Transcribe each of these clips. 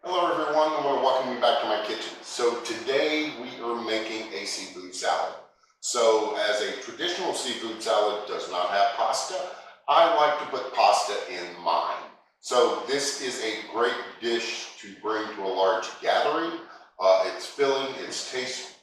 Hello everyone, I want to welcome you back to my kitchen. So today we are making a seafood salad. So as a traditional seafood salad does not have pasta, I like to put pasta in mine. So this is a great dish to bring to a large gathering. It's filling, it's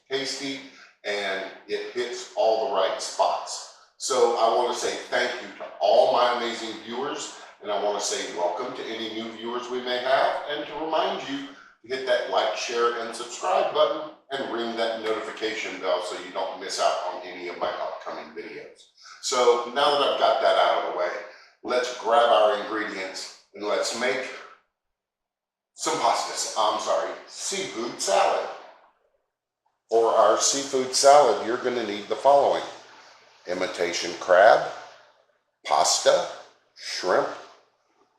tasty, and it hits all the right spots. So I want to say thank you to all my amazing viewers. And I want to say welcome to any new viewers we may have, and to remind you to hit that like, share, and subscribe button and ring that notification bell so you don't miss out on any of my upcoming videos. So now that I've got that out of the way, let's grab our ingredients and let's make seafood salad. For our seafood salad, you're going to need the following: imitation crab, pasta, shrimp,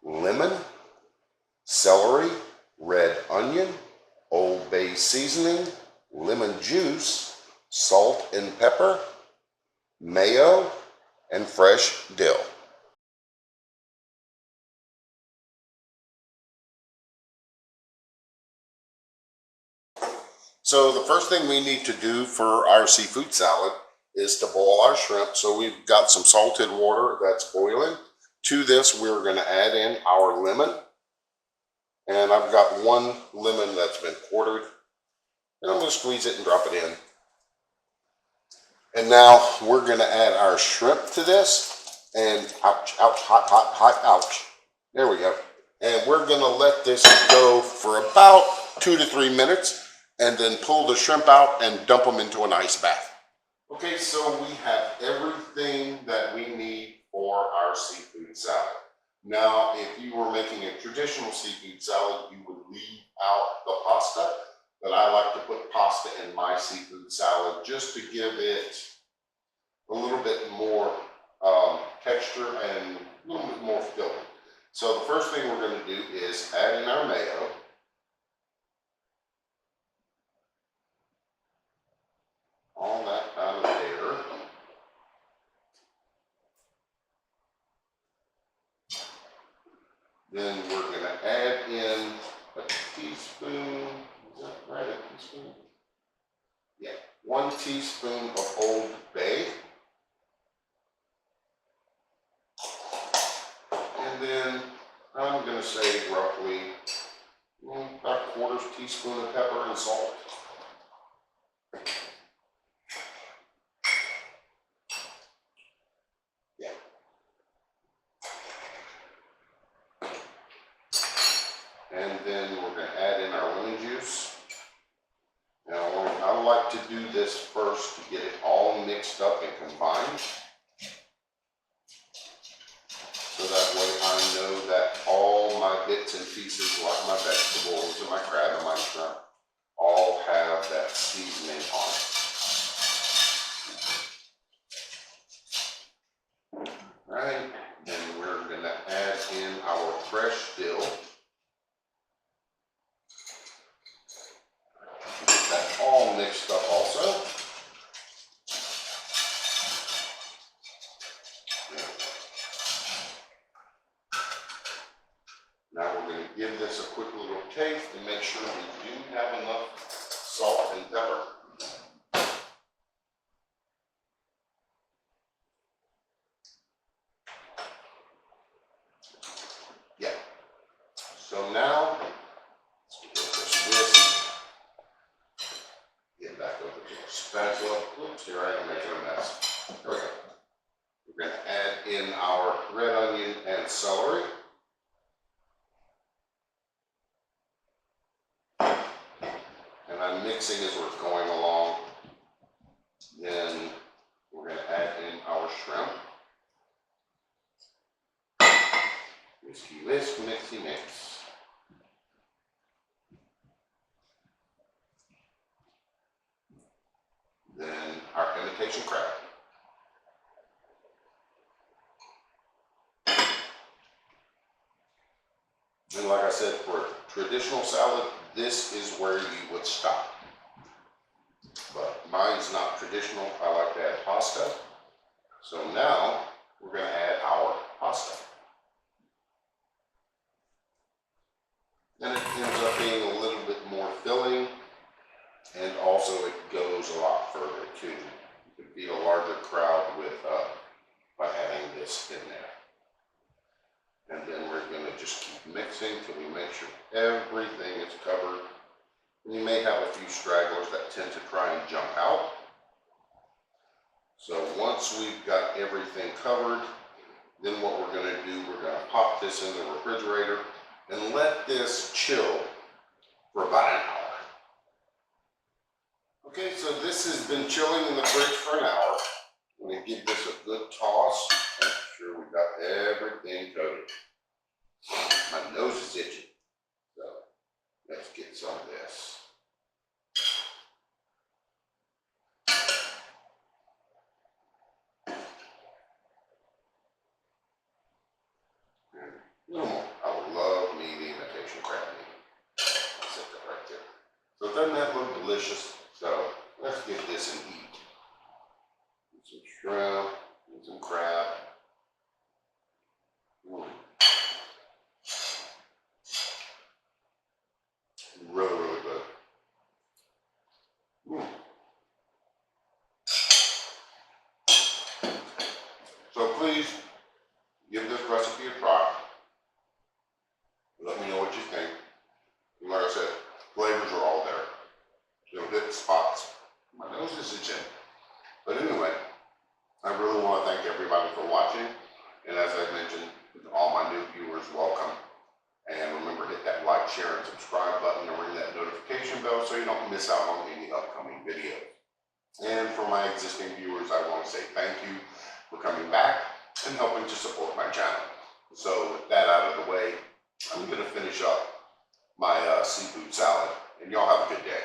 lemon, celery, red onion, Old Bay seasoning, lemon juice, salt and pepper, mayo, and fresh dill. So the first thing we need to do for our seafood salad is to boil our shrimp. So we've got some salted water that's boiling. To this, we're going to add in our lemon. And I've got one lemon that's been quartered. And I'm going to squeeze it and drop it in. And now we're going to add our shrimp to this. And ouch, ouch, hot, hot, hot, ouch. There we go. And we're going to let this go for about 2 to 3 minutes. And then pull the shrimp out and dump them into an ice bath. Okay, so we have everything that we need for our seafood salad. Now, if you were making a traditional seafood salad, you would leave out the pasta, but I like to put pasta in my seafood salad just to give it a little bit more texture and a little bit more filling. So the first thing we're going to do is add in our mayo. All that out of there. Then we're going to add in a teaspoon, is that right, a teaspoon? Yeah, 1 teaspoon of Old Bay. And then I'm going to say roughly about a 1/4 teaspoon of pepper and salt. Yeah. And then we're going to add in our lemon juice. Now, I like to do this first to get it all mixed up and combined. So that way I know that all my bits and pieces, like my vegetables and my crab and my shrimp, all have that seasoning on it. All right, then we're going to add in our fresh dill. Get that all mixed up also. Now we're going to give this a quick little taste and make sure we do have enough salt and pepper. Yeah. So now, let's get this whisk. Get back over to the spatula. Oops, here I am making a mess. There we go. We're going to add in our red onion and celery. And I'm mixing as we're going along. Then we're going to add in our shrimp. Whisky whisk, mixy mix. Then our imitation crab. And like I said, for a traditional salad, this is where you would stop. But mine's not traditional. I like to add pasta. So now we're going to add our pasta. And it ends up being also it goes a lot further too. You can feed a larger crowd with by adding this in there. And then we're going to just keep mixing till we make sure everything is covered. And you may have a few stragglers that tend to try and jump out. So once we've got everything covered, then what we're going to do, we're going to pop this in the refrigerator and let this chill for about an hour. Okay, so this has been chilling in the fridge for an hour. I'm going to give this a good toss. Make sure we got everything coated. My nose is itching. So let's get some of this. A little more. I would love me the imitation crab meat. I'll set that right there. So doesn't that look delicious? So let's get this and eat. Some shrimp, and some crab. Really, really good. So please give this recipe a try. Let me know what you think. And like I said, flavors are all there. They'll hit spots. My nose is itching. But anyway, I really want to thank everybody for watching. And as I mentioned, all my new viewers, welcome. And remember, hit that like, share, and subscribe button and ring that notification bell so you don't miss out on any upcoming videos. And for my existing viewers, I want to say thank you for coming back and helping to support my channel. So with that out of the way, I'm going to finish up my seafood salad. And y'all have a good day.